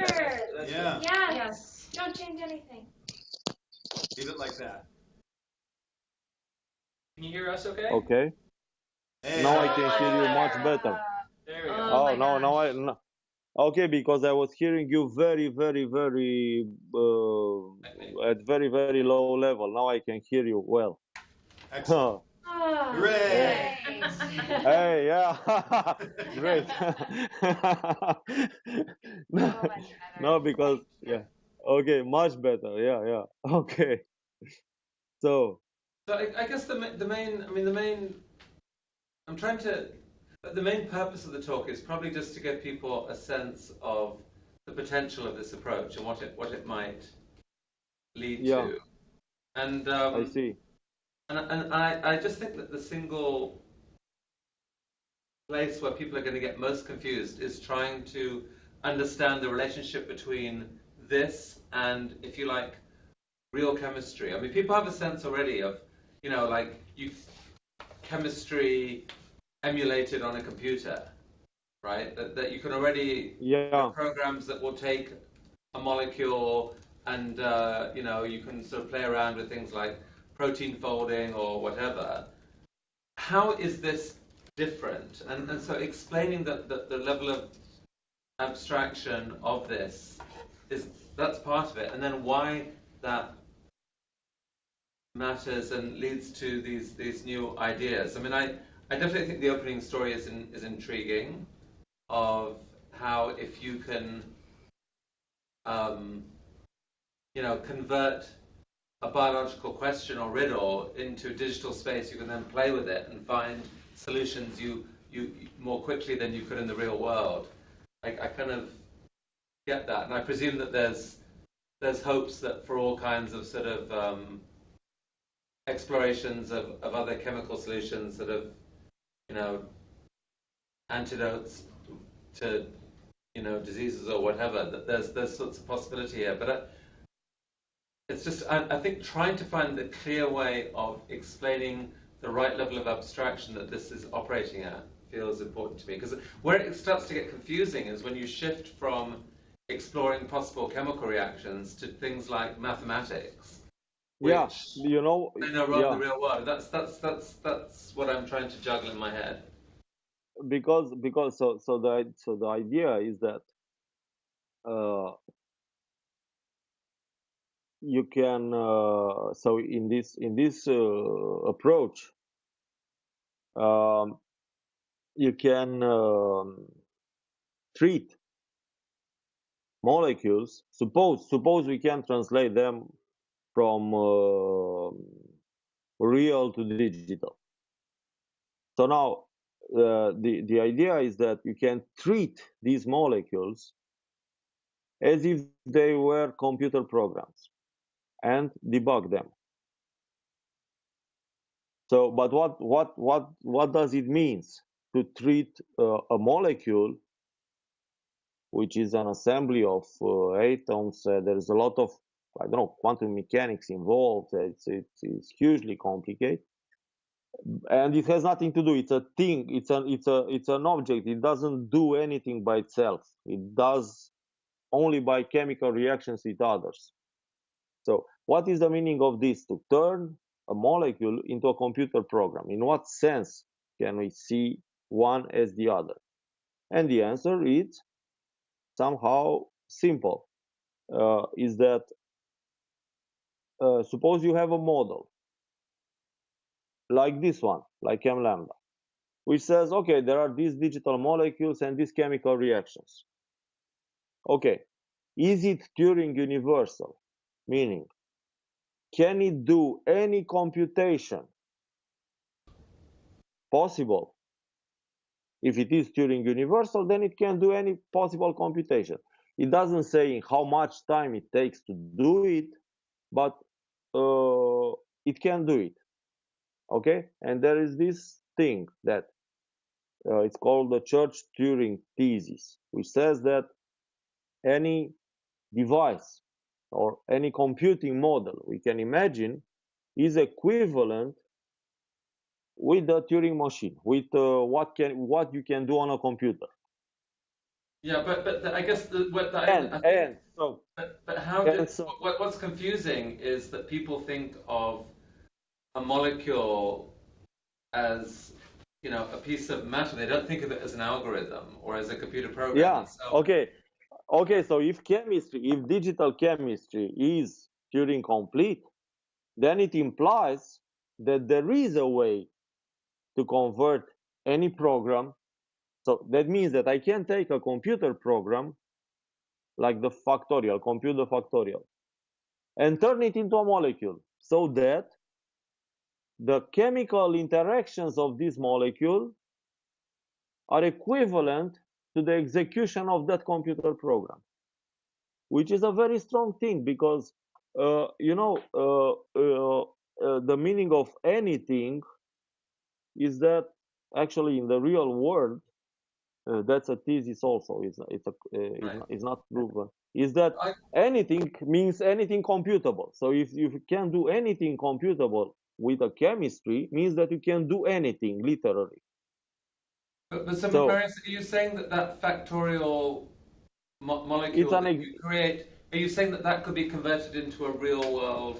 That's Yeah. good. Yeah. Yes. Don't change anything. Leave it like that. Can you hear us okay? Okay. Hey. Now I can hear you much better. There we go. Oh Oh, my no, gosh. no. Okay, because I was hearing you very, very, very at very, very low level. Now I can hear you well. Excellent. Ah, Hooray! thanks. Hey, yeah, great. No, So much no, better. because yeah. Okay, much better. Yeah, yeah. Okay. So, So I guess the main, I mean, the main, I'm trying to, the main purpose of the talk is probably just to give people a sense of the potential of this approach and what it might lead yeah, to. And I see. I just think that the single place where people are going to get most confused is trying to understand the relationship between this and, if you like, real chemistry. I mean, people have a sense already of, like chemistry emulated on a computer, right? That you can already Yeah, have programs that will take a molecule and you can sort of play around with things like protein folding or whatever. How is this different? And so explaining that the level of abstraction of this is that's part of it, and then why that matters and leads to these new ideas. I mean, I definitely think the opening story is intriguing, of how if you can um, convert a biological question or riddle into digital space, you can then play with it and find solutions you more quickly than you could in the real world. I kind of get that, and I presume that there's hopes that for all kinds of sort of explorations of other chemical solutions, sort of you know antidotes to diseases or whatever, that there's sorts of possibility here. But it's just I think trying to find the clear way of explaining the right level of abstraction that this is operating at feels important to me, because where it starts to get confusing is when you shift from exploring possible chemical reactions to things like mathematics, yeah. which play no role in the Yeah. real world. That's what I'm trying to juggle in my head. Because so the idea is that uh, you can so in this approach um, you can treat molecules. Suppose we can translate them from real to digital. So now the idea is that you can treat these molecules as if they were computer programs and debug them. So, but what does it means to treat a molecule, which is an assembly of atoms? There's a lot of, I don't know, quantum mechanics involved. It's hugely complicated, and it has nothing to do. It's a thing. It's an object. It doesn't do anything by itself. It does only by chemical reactions with others. So, what is the meaning of this? To turn a molecule into a computer program. In what sense can we see one as the other? And the answer is somehow simple. Is that suppose you have a model like this one, like M lambda, which says, okay, there are these digital molecules and these chemical reactions. Okay, is it Turing universal? Meaning, can it do any computation possible? If it is Turing universal, then it can do any possible computation. It doesn't say how much time it takes to do it, but it can do it. Okay, and there is this thing that it's called the Church-Turing thesis, which says that any device or any computing model we can imagine is equivalent with the Turing machine, with what you can do on a computer. Yeah, but I guess And I think and so but how and did so what's confusing is that people think of a molecule as a piece of matter. They don't think of it as an algorithm or as a computer program. yeah, And so okay, so if digital chemistry is Turing complete, then it implies that there is a way to convert any program. So that means that I can take a computer program like the factorial, compute the factorial, and turn it into a molecule so that the chemical interactions of this molecule are equivalent to the execution of that computer program, which is a very strong thing because the meaning of anything is that actually in the real world, that's a thesis also. right. It's not proven. Is that I, anything means anything computable? So if you can do anything computable with a chemistry, means that you can do anything literally. but so So Marius, are you saying that factorial it's molecule an that you create, are you saying that that could be converted into a real world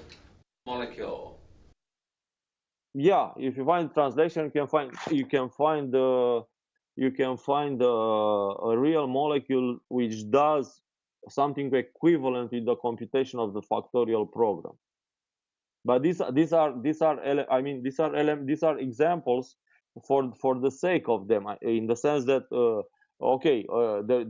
molecule? yeah. If you find translation, you can find a real molecule which does something equivalent with the computation of the factorial program. But I mean these are examples for the sake of them, in the sense that okay,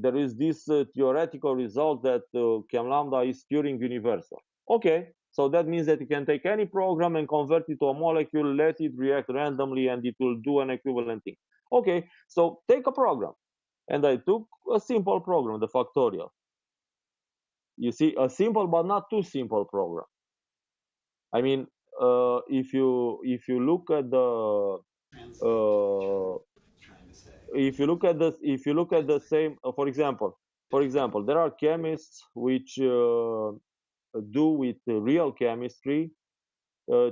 there is this theoretical result that chem lambda is Turing universal. Okay, so that means that you can take any program and convert it to a molecule, let it react randomly, and it will do an equivalent thing. Okay, so take a program, and I took a simple program, the factorial. You see, a simple but not too simple program. I mean, if you look at the Translate picture. uh, Trying to say. if you look at the same, for example, there are chemists which do with real chemistry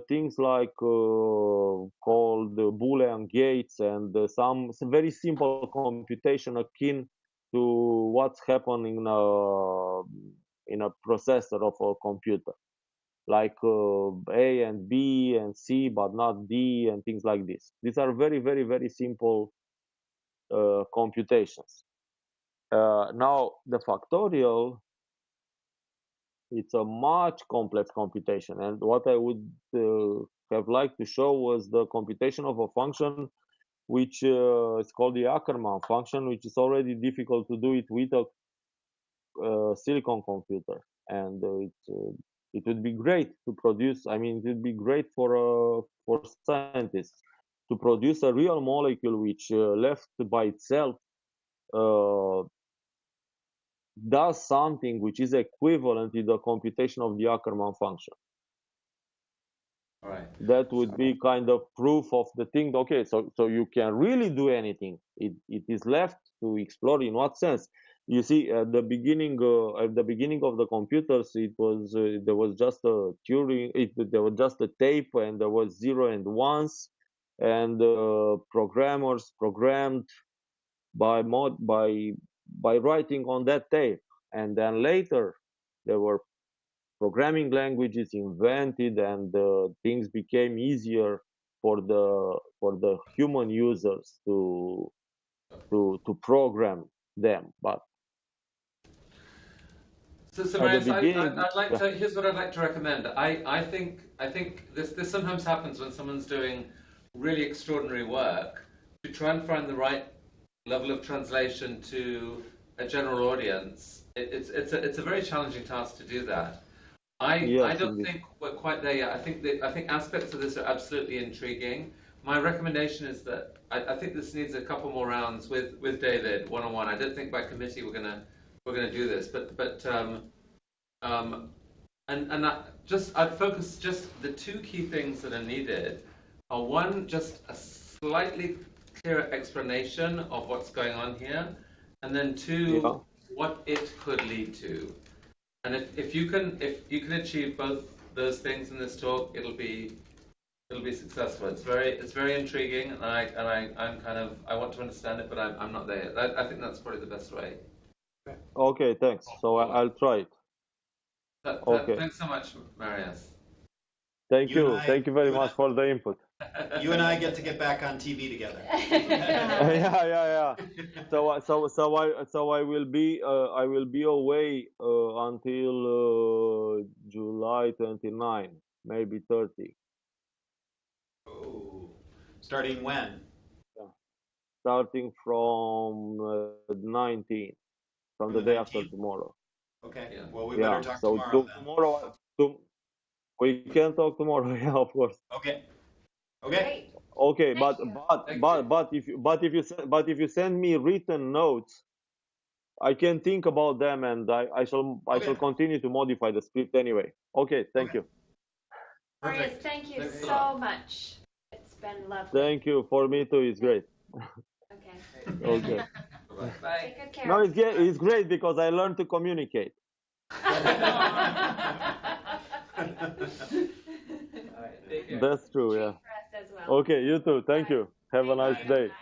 things like called Boolean gates and some very simple computation akin to what's happening in a processor of a computer, like A and B and C, but not D, and things like this. These are very, very, very simple computations. Now, the factorial, it's a much complex computation. And what I would have liked to show was the computation of a function which is called the Ackermann function, which is already difficult to do it with a silicon computer, and it would be great to produce. I mean, it would be great for scientists to produce a real molecule which, left by itself, uh, does something which is equivalent to the computation of the Ackermann function. All right. That would be kind of proof of the thing. Okay, so you can really do anything. It is left to explore in what sense. You see, at the beginning of the computers, it was there was just a Turing. There was just a tape, and there was zero and ones, and programmers programmed by writing on that tape. And then later, there were programming languages invented, and things became easier for the human users to program them. But So at the Marius, beginning, I'd like yeah, to. Here's what I'd like to recommend. I think this sometimes happens when someone's doing really extraordinary work to try and find the right level of translation to a general audience. It's a very challenging task to do that. I yes, don't indeed, think we're quite there yet. I think aspects of this are absolutely intriguing. My recommendation is that I think this needs a couple more rounds with David one on one. I don't think by committee we're gonna do this, um, and I'd focus just the two key things that are needed are one, just a slightly clearer explanation of what's going on here, and then yeah. two, what it could lead to. And if you can achieve both those things in this talk, it'll be successful. It's very intriguing, and I'm kind of I want to understand it, but I'm not there yet. I think that's probably the best way. Okay, thanks. So Forward. I'll try it. Okay. Thanks so much, Marius. Thank You and you. I, Thank you very much for the input. you and I get to get back on TV together. Yeah. I will be away until July 29, maybe 30. Oh, starting when? Yeah. Starting from 19, from From the the day after 19th? tomorrow. Okay. Yeah. Well, we better Yeah. talk So tomorrow then. tomorrow, we can talk tomorrow. Yeah, of course. Okay. Okay. Great. Okay, Thank you. Thank you. but if you send me written notes, I can think about them, and I shall Okay. continue to modify the script anyway. Okay, thank Okay. you. Marius, Perfect. thank you Thanks a so lot. much. It's been lovely. Thank you. For me too, it's great. Okay. Okay. Bye-bye. Take Bye. good care. No, it's great because I learned to communicate. All right. Take care. That's true, Treat yeah. for us as well. Okay, you too. Thank Bye. you. Have a Thank nice you. day. Bye.